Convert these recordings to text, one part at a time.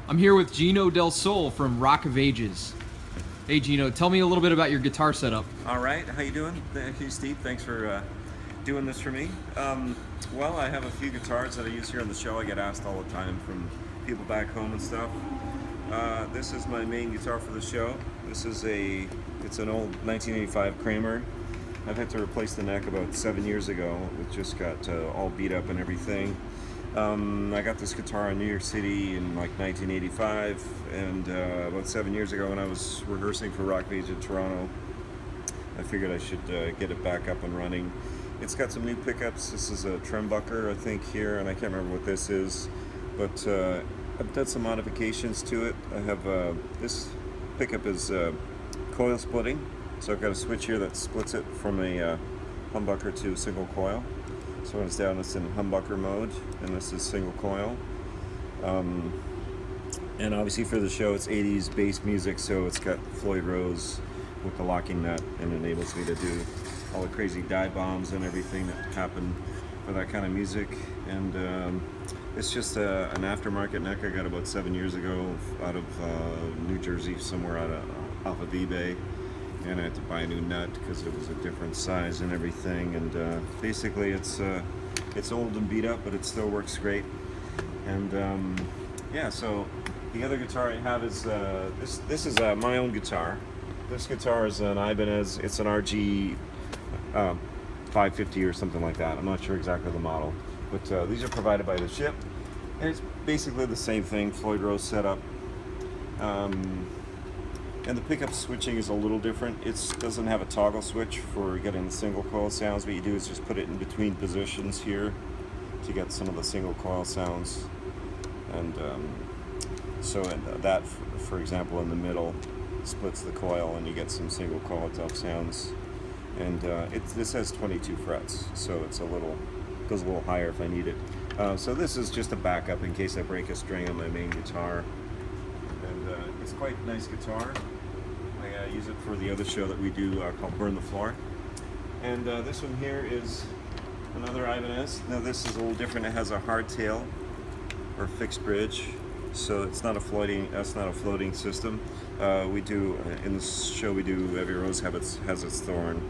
I'm here with Gino Del Sol from Rock of Ages. Hey Gino, tell me a little bit about your guitar setup. All right, how you doing? Thank you, Steve. Thanks for doing this for me. Well, I have a few guitars that I use here on the show. I get asked all the time from people back home and stuff. This is my main guitar for the show. It's an old 1985 Kramer. I've had to replace the neck about 7 years ago. It just got all beat up and everything. I got this guitar in New York City in like 1985, and about 7 years ago when I was rehearsing for Rock of Ages in Toronto, I figured I should get it back up and running. It's got some new pickups. This is a Trembucker, I think, here, and I can't remember what this is, but I've done some modifications to it. I have this pickup is coil splitting, so I've got a switch here that splits it from a humbucker to single coil. So when it's down, it's in humbucker mode, and this is single coil. And obviously for the show, it's 80s bass music, so it's got Floyd Rose with the locking nut, and enables me to do all the crazy dive bombs and everything that happen for that kind of music. And it's just an aftermarket neck I got about 7 years ago out of New Jersey, somewhere off of eBay. And I had to buy a new nut because it was a different size and everything. And basically, it's old and beat up, but it still works great. And yeah, so the other guitar I have is this is my own guitar. This guitar is an Ibanez. It's an RG 550 or something like that. I'm not sure exactly the model, but these are provided by the ship, and it's basically the same thing. Floyd Rose setup. And the pickup switching is a little different. It doesn't have a toggle switch for getting the single coil sounds. What you do is just put it in between positions here to get some of the single coil sounds. And so that, for example, in the middle splits the coil and you get some single coil type sounds. And this has 22 frets, so it's goes a little higher if I need it. So this is just a backup in case I break a string on my main guitar. It's quite a nice guitar. I use it for the other show that we do called Burn the Floor. And this one here is another Ibanez. Now this is a little different. It has a hardtail or fixed bridge, so it's not a floating system. We do in this show Every Rose has its thorn,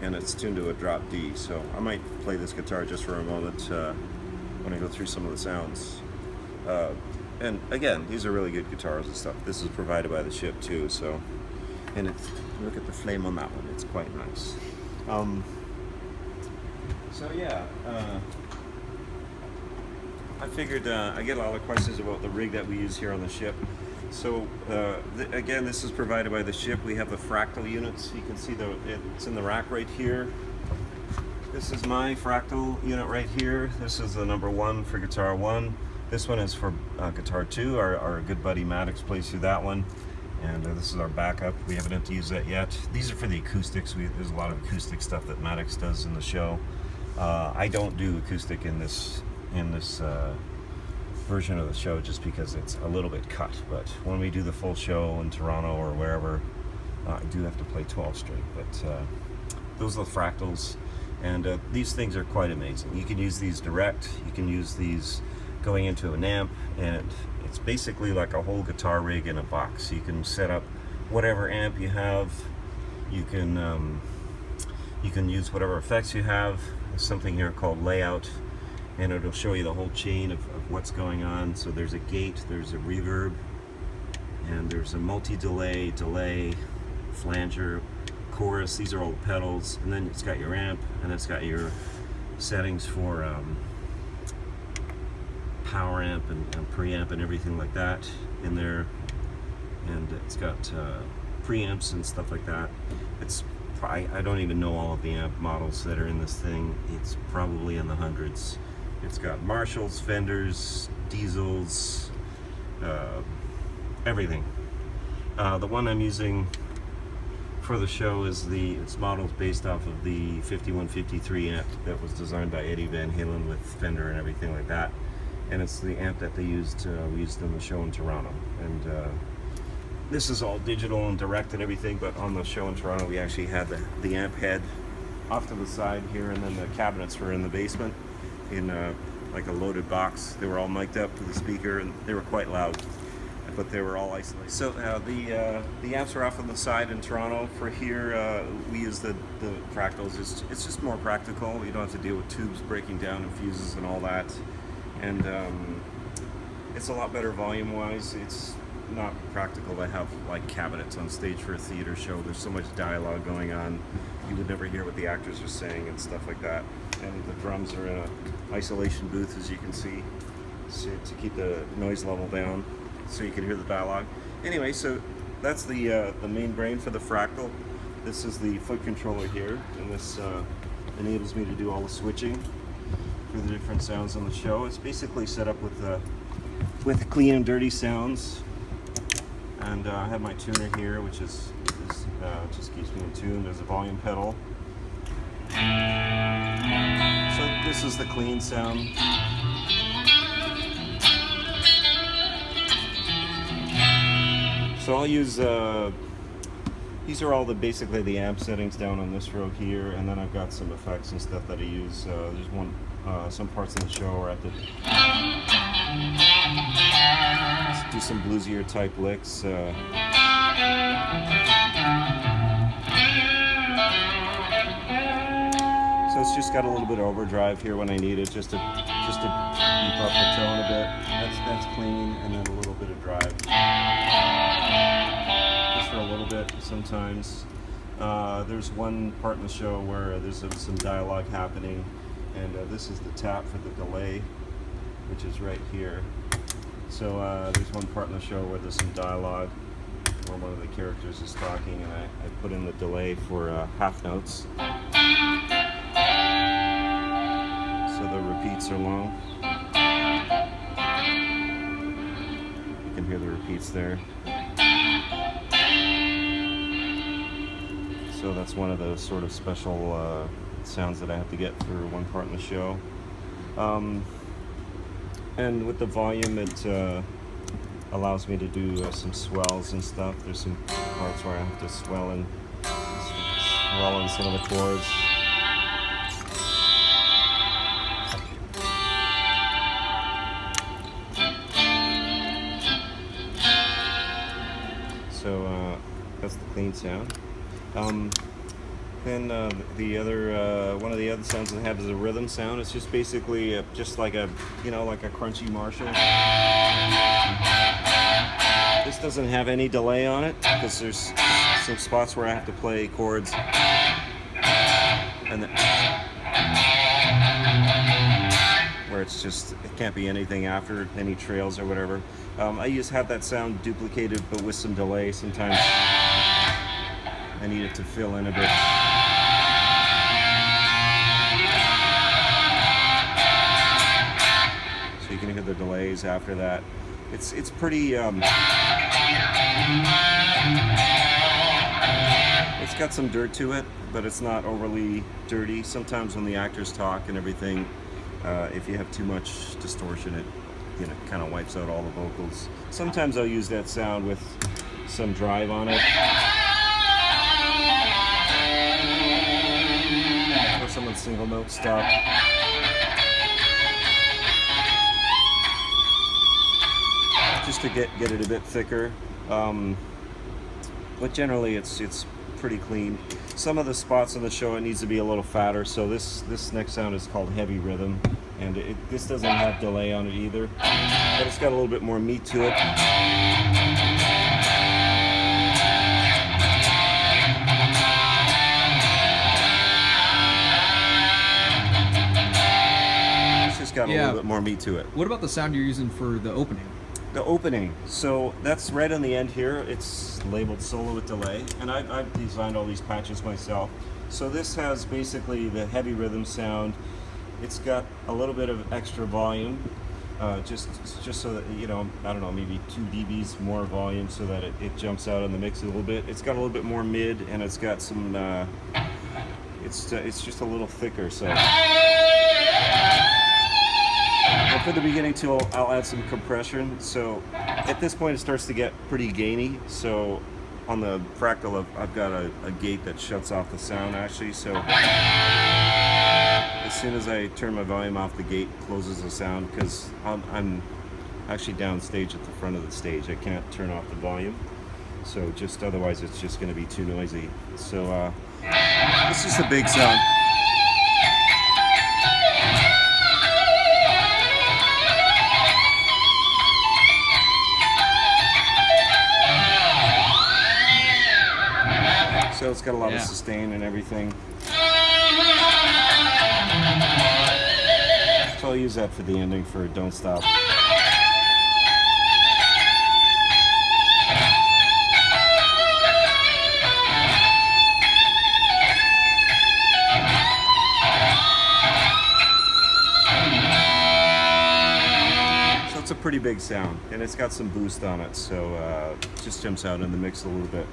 and it's tuned to a drop D. So I might play this guitar just for a moment when I go through some of the sounds. And again, these are really good guitars and stuff. This is provided by the ship too, so. And look at the flame on that one, it's quite nice. So yeah, I figured I get a lot of questions about the rig that we use here on the ship. So again, this is provided by the ship. We have the Fractal units. You can see it's in the rack right here. This is my Fractal unit right here. This is the number 1 for guitar 1. This one is for guitar 2. Our good buddy Maddox plays through that one. And this is our backup. We haven't had to use that yet. These are for the acoustics. There's a lot of acoustic stuff that Maddox does in the show. I don't do acoustic in this version of the show just because it's a little bit cut. But when we do the full show in Toronto or wherever, I do have to play 12 string. But those are the Fractals. And these things are quite amazing. You can use these direct. You can use these going into an amp, and it's basically like a whole guitar rig in a box. You can set up whatever amp you have. You can use whatever effects you have. There's something here called layout, and it'll show you the whole chain of what's going on. So there's a gate, there's a reverb, and there's a multi-delay, delay, flanger, chorus. These are all the pedals, and then it's got your amp, and it's got your settings for power amp and preamp and everything like that in there, and it's got preamps and stuff like that. I don't even know all of the amp models that are in this thing. It's probably in the hundreds. It's got Marshalls, Fenders, Diesels, everything. The one I'm using for the show is it's modeled based off of the 5153 amp that was designed by Eddie Van Halen with Fender and everything like that. And it's the amp that we used in the show in Toronto. And this is all digital and direct and everything, but on the show in Toronto we actually had the amp head off to the side here, and then the cabinets were in the basement in like a loaded box. They were all mic'd up to the speaker, and they were quite loud. but they were all isolated. So the amps are off on the side in Toronto. For here, we use the fractals. It's just more practical. You don't have to deal with tubes breaking down and fuses and all that. And it's a lot better volume-wise. It's not practical to have like cabinets on stage for a theater show. There's so much dialogue going on. You would never hear what the actors are saying and stuff like that. And the drums are in an isolation booth, as you can see, so to keep the noise level down, so you can hear the dialogue. Anyway, so that's the main brain for the Fractal. This is the foot controller here, and this enables me to do all the switching for the different sounds on the show. It's basically set up with clean and dirty sounds. And I have my tuner here, which just keeps me in tune. There's a volume pedal. So this is the clean sound. So I'll use, these are all basically the amp settings down on this row here, and then I've got some effects and stuff that I use. There's some parts of the show where I have to do some bluesier type licks. So it's just got a little bit of overdrive here when I need it, just to beef up the tone a bit. That's clean, and then a little bit of drive, just for a little bit sometimes. There's one part in the show where there's some dialogue happening, and this is the tap for the delay, which is right here. So there's one part in the show where there's some dialogue where one of the characters is talking, and I put in the delay for half notes. So the repeats are long. You can hear the repeats there. So that's one of those sort of special sounds that I have to get for one part in the show. And with the volume, it allows me to do some swells and stuff. There's some parts where I have to swell in some of the chords. So that's the clean sound. Then the other one of the other sounds I have is a rhythm sound. It's just basically just like a crunchy Marshall. This doesn't have any delay on it because there's some spots where I have to play chords and where it can't be anything after any trails or whatever. I have that sound duplicated but with some delay. Sometimes I need it to fill in a bit. So you can hear the delays after that. It's pretty, it's got some dirt to it, but it's not overly dirty. Sometimes when the actors talk and everything, if you have too much distortion, it kind of wipes out all the vocals. Sometimes I'll use that sound with some drive on it. Or someone's single note stop. Just to get it a bit thicker. But generally it's pretty clean. Some of the spots on the show it needs to be a little fatter, so this next sound is called Heavy Rhythm, and this doesn't have delay on it either, but it's got a little bit more meat to it. It's just got a little bit more meat to it. What about the sound you're using for the opening? The opening, so that's right on the end here. It's labeled Solo with Delay, and I've designed all these patches myself. So this has basically the heavy rhythm sound. It's got a little bit of extra volume, just so that, I don't know, maybe 2 dBs more volume so that it jumps out in the mix a little bit. It's got a little bit more mid, and it's got some, it's just a little thicker, so. And for the beginning too, I'll add some compression. So at this point it starts to get pretty gainy. So on the Fractal I've got a gate that shuts off the sound actually. So as soon as I turn my volume off, the gate closes the sound because I actually downstage at the front of the stage. I can't turn off the volume, so just otherwise it's just going to be too noisy. So this is the big sound. So it's got a lot of sustain and everything. So I'll use that for the ending for Don't Stop. So it's a pretty big sound, and it's got some boost on it, so just jumps out in the mix a little bit.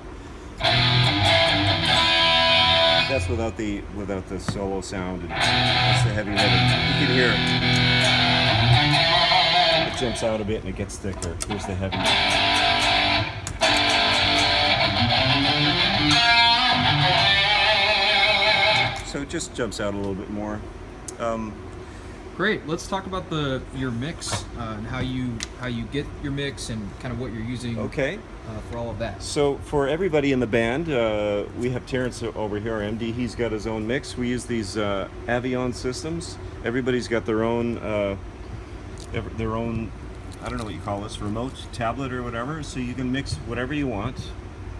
That's without the solo sound, and that's the heavy rhythm. You can hear it. It jumps out a bit and it gets thicker. Here's the heavy. So it just jumps out a little bit more. Great. Let's talk about your mix and how you get your mix and kind of what you're using. Okay. For all of that. So for everybody in the band, we have Terrence over here, our MD. He's got his own mix. We use these Avion systems. Everybody's got their own, I don't know what you call this, remote tablet or whatever. So you can mix whatever you want.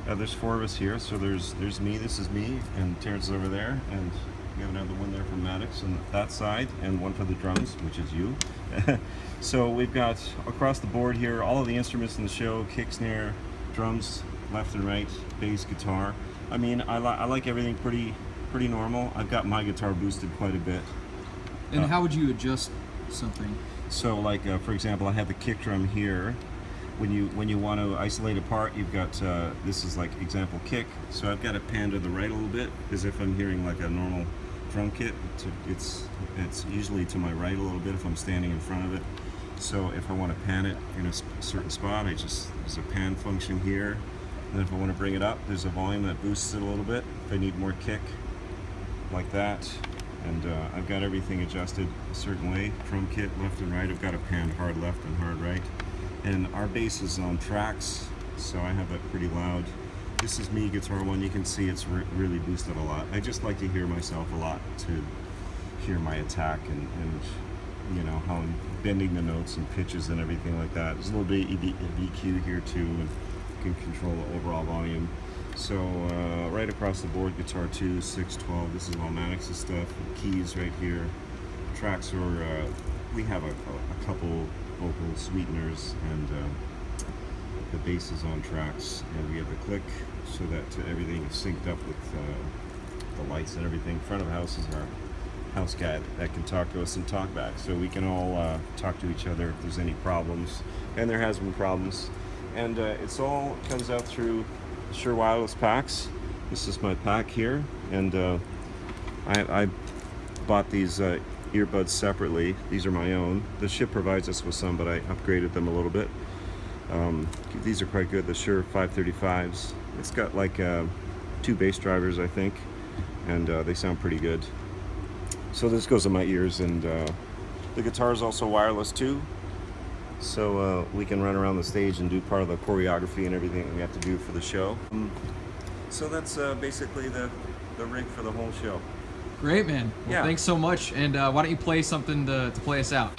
There's 4 of us here. So there's me. This is me, and Terrence is over there, and we have another one there from Maddox on that side, and one for the drums, which is you. So we've got across the board here all of the instruments in the show: kick, snare, drums, left and right, bass, guitar. I mean, I like everything pretty normal. I've got my guitar boosted quite a bit. And how would you adjust something? So, like for example, I have the kick drum here. When you want to isolate a part, you've got this is like example kick. So I've got it panned to the right a little bit, as if I'm hearing like a normal drum kit. It's usually to my right a little bit if I'm standing in front of it. So if I want to pan it in a certain spot, there's a pan function here. And then if I want to bring it up, there's a volume that boosts it a little bit. If I need more kick, like that. And I've got everything adjusted a certain way. Drum kit, left and right. I've got it panned hard left and hard right. And our bass is on tracks, so I have that pretty loud. This is me, guitar one. You can see it's really boosted a lot. I just like to hear myself a lot, to hear my attack and you know, how I'm bending the notes and pitches and everything like that. There's a little bit of EQ here too, and you can control the overall volume. So right across the board, guitar 2, 6, 12, this is all Maddox's stuff. Keys right here. Tracks are, we have a couple vocal sweeteners, and the bass is on tracks, and we have the click so that everything is synced up with the lights and everything. Front of the house is our house guy that can talk to us and talk back, so we can all talk to each other if there's any problems, and there has been problems. And it's all comes out through Shure Wireless packs. This is my pack here, and I bought these earbuds separately. These are my own. The ship provides us with some, but I upgraded them a little bit. These are quite good, the Shure 535s. It's got like 2 bass drivers, I think, and they sound pretty good. So this goes in my ears, and the guitar is also wireless too, so we can run around the stage and do part of the choreography and everything that we have to do for the show. So that's basically the rig for the whole show. Great, man. Well, Yeah. Thanks so much. And why don't you play something to play us out?